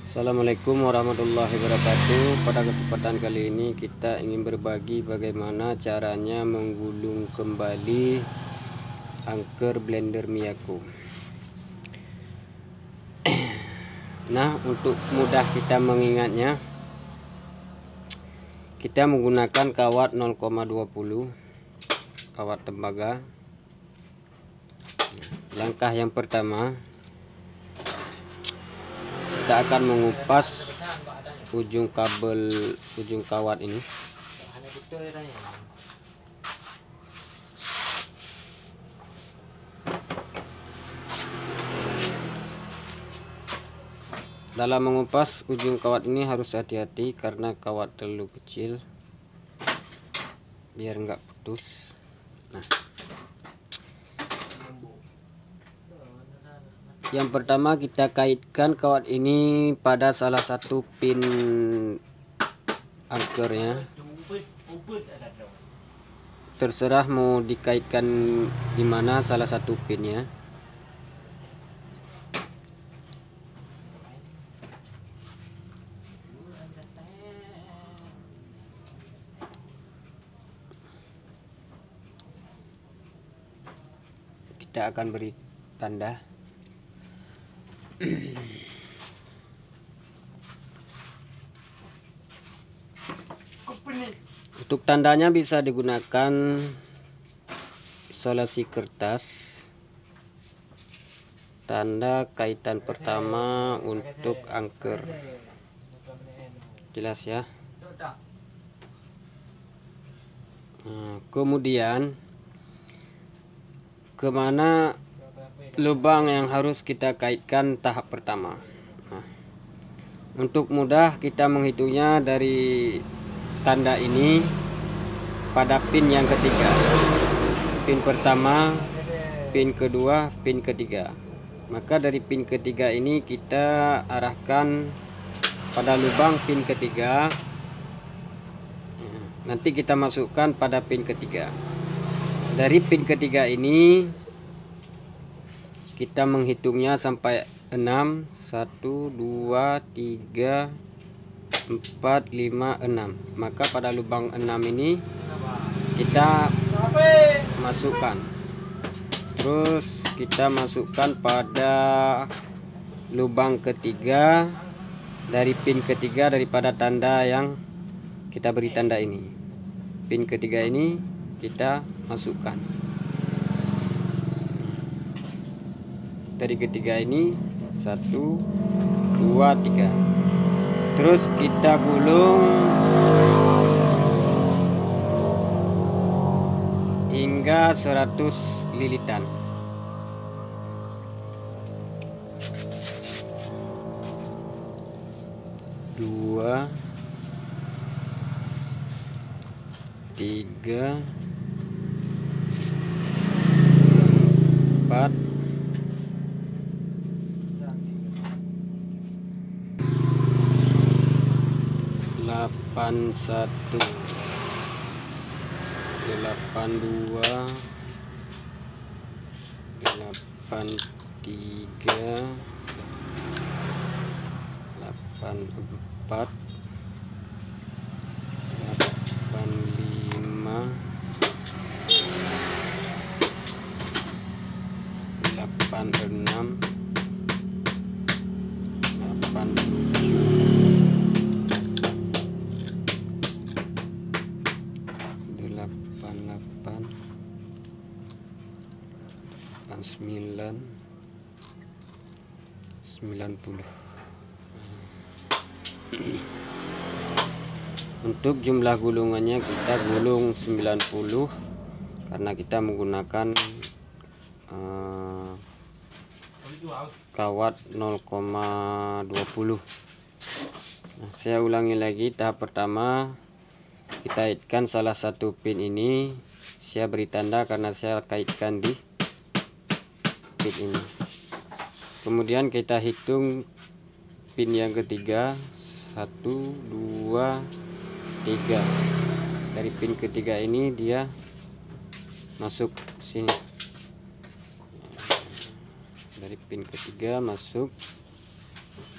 Assalamualaikum warahmatullahi wabarakatuh. Pada kesempatan kali ini kita ingin berbagi bagaimana caranya menggulung kembali angker blender Miyako. Nah, untuk mudah kita mengingatnya, kita menggunakan kawat 0,20 kawat tembaga. Langkah yang pertama, kita akan mengupas ujung kawat ini. Dalam mengupas ujung kawat ini harus hati-hati karena kawat terlalu kecil, biar enggak putus. Nah, yang pertama kita kaitkan kawat ini pada salah satu pin angkernya. Terserah mau dikaitkan di mana salah satu pinnya. Kita akan beri tanda. Untuk tandanya bisa digunakan isolasi kertas, tanda kaitan pertama untuk angker. Jelas ya. Nah, kemudian kemana lubang yang harus kita kaitkan tahap pertama. Nah, untuk mudah kita menghitungnya dari tanda ini pada pin yang ketiga. Pin pertama, pin kedua, pin ketiga. Maka dari pin ketiga ini kita arahkan pada lubang pin ketiga. Nanti kita masukkan pada pin ketiga. Dari pin ketiga ini kita menghitungnya sampai 6. 1, 2, 3, 4, 5, 6. Maka pada lubang 6 ini kita masukkan. Terus kita masukkan pada lubang ketiga dari pin ketiga daripada tanda yang kita beri tanda ini. Pin ketiga ini kita masukkan. Dari ketiga ini 1, 2, 3. Terus kita gulung hingga 100 lilitan. Dua, 3, 4, 81, 82, 83, 84, 85, 86, 87, 88, 89, 90. Untuk jumlah gulungannya kita gulung 90 karena kita menggunakan kawat 0,20. Nah, saya ulangi lagi. Tahap pertama, kita kaitkan salah satu pin ini. Saya beri tanda karena saya kaitkan di pin ini. Kemudian kita hitung pin yang ketiga. 1, 2, 3. Dari pin ketiga ini dia masuk sini. Dari pin ketiga masuk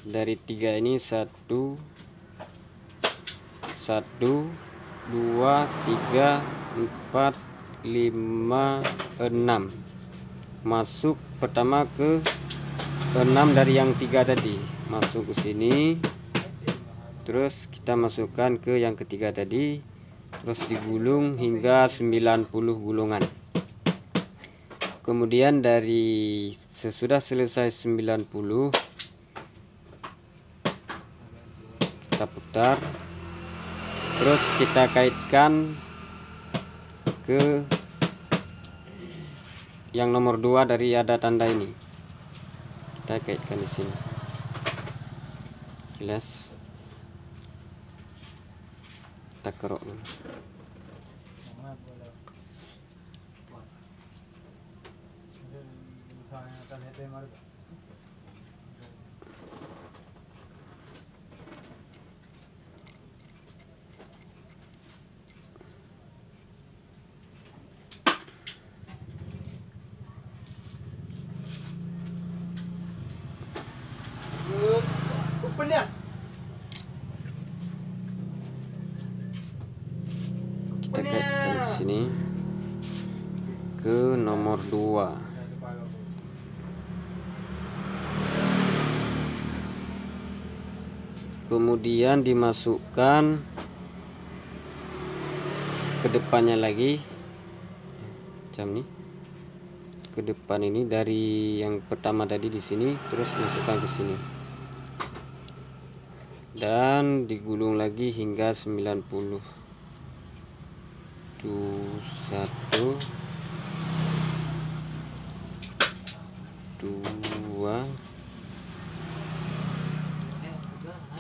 dari 3 ini 1 2 3 4 5 6 masuk pertama ke 6 dari yang 3 tadi, masuk ke sini, terus kita masukkan ke yang ketiga tadi, terus digulung hingga 90 gulungan. Kemudian dari sesudah selesai 90 kita putar, terus kita kaitkan ke yang nomor 2 dari ada tanda ini. Kita kaitkan di sini. Jelas. Kita kerok dulu. Kita kaitkan di sini ke nomor 2. Kemudian dimasukkan ke depannya lagi, macam ini. Ke depan ini dari yang pertama tadi di sini, terus masukkan ke sini. Dan digulung lagi hingga 90. 1 2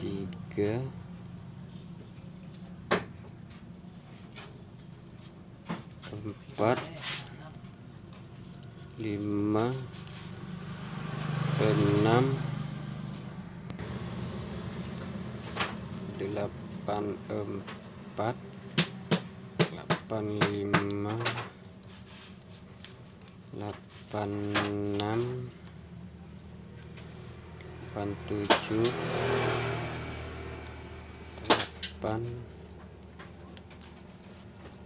3 4 5 6 8 4 8 5 8 6 8 7 8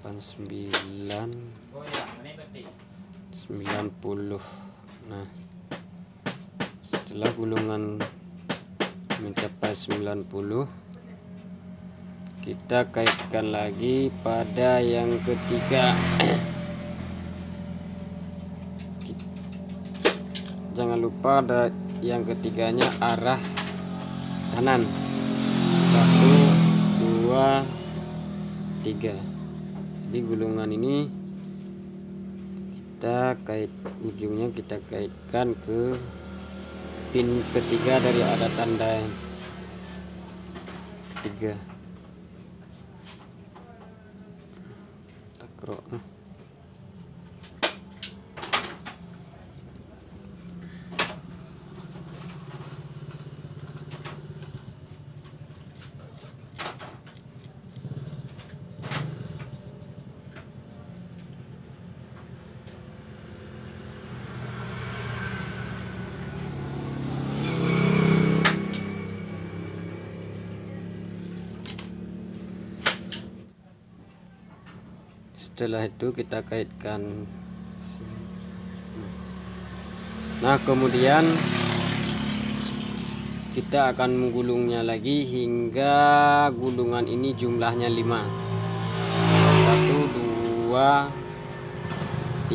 9 90. Nah, setelah gulungan mencapai 90, kita kaitkan lagi pada yang ketiga. Jangan lupa ada yang ketiganya arah kanan. 1 2 3. Di gulungan ini ujungnya kita kaitkan ke pin ketiga dari ada tanda ketiga. Takrok. Setelah itu kita kaitkan. Nah, kemudian kita akan menggulungnya lagi hingga gulungan ini jumlahnya 5. 1 2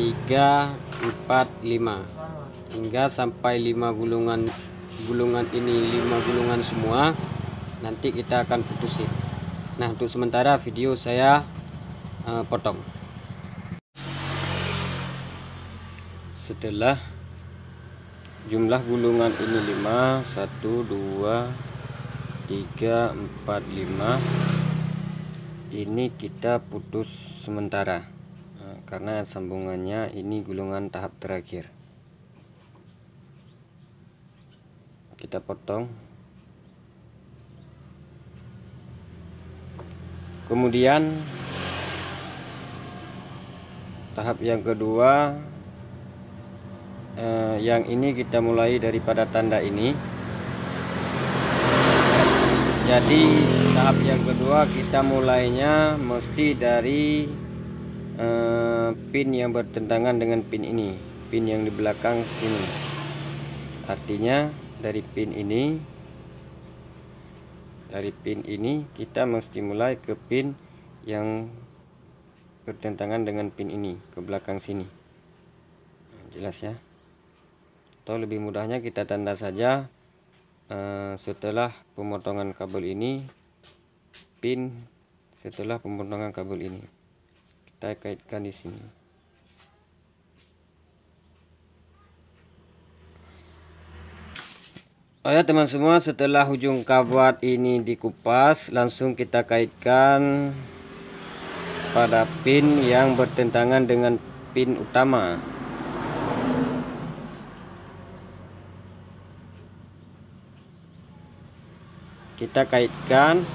3 4 5 hingga sampai 5 gulungan ini 5 gulungan semua. Nanti kita akan putusin. Nah, untuk sementara video saya potong. Setelah jumlah gulungan ini 5, 1 2 3 4 5, ini kita putus sementara. Karena sambungannya ini gulungan tahap terakhir. Kita potong. Kemudian tahap yang kedua, yang ini kita mulai daripada tanda ini. Jadi tahap yang kedua kita mulainya mesti dari pin yang bertentangan dengan pin ini, pin yang di belakang sini. Artinya dari pin ini kita mesti mulai ke pin yang bertentangan dengan pin ini, ke belakang sini. Jelas ya? Atau lebih mudahnya kita tanda saja setelah pemotongan kabel ini, pin setelah pemotongan kabel ini kita kaitkan di sini. Oh ya teman semua, setelah ujung kawat ini dikupas, langsung kita kaitkan pada pin yang bertentangan dengan pin utama. Kita kaitkan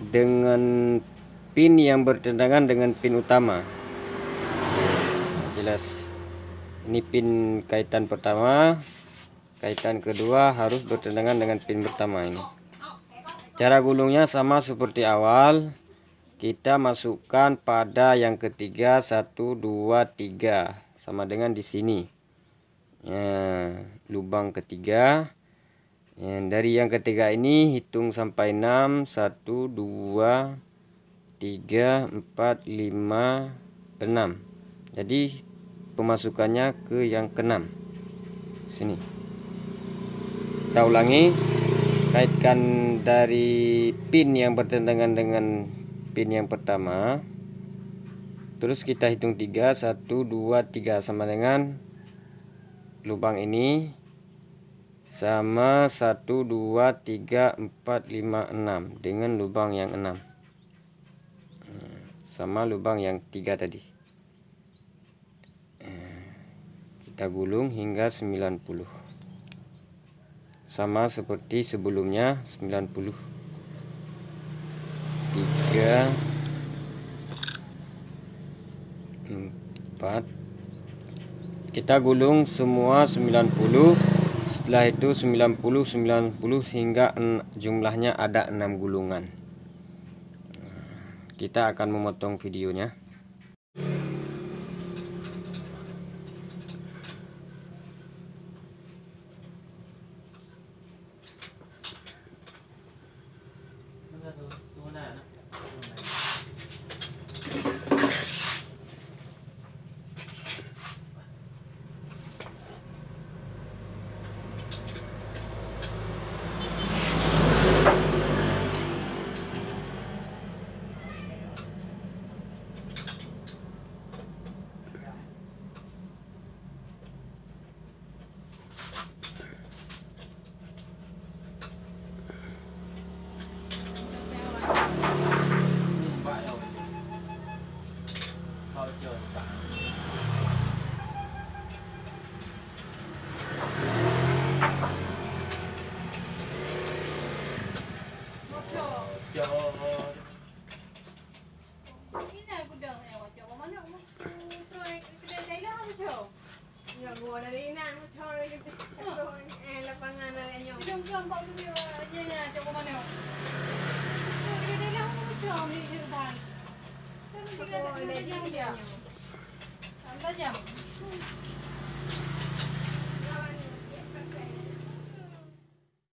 dengan pin yang bertentangan dengan pin utama. Jelas. Ini pin kaitan pertama, kaitan kedua harus bertentangan dengan pin pertama ini. Cara gulungnya sama seperti awal. Kita masukkan pada yang ketiga 1 2 3 sama dengan di sini. Ya, lubang ketiga. Dari yang ketiga ini hitung sampai 6, 1 2 3 4 5 6. Jadi pemasukannya ke yang keenam sini. Kita ulangi, kaitkan dari pin yang bertentangan dengan pin yang pertama, terus kita hitung 3 1 2 3 sama dengan lubang ini, sama 1 2 3 4 5 6 dengan lubang yang 6 sama lubang yang 3 tadi. Kita gulung hingga 90 sama seperti sebelumnya. 90 3 4. Kita gulung semua 90. Setelah itu 90 hingga jumlahnya ada 6 gulungan. Kita akan memotong videonya.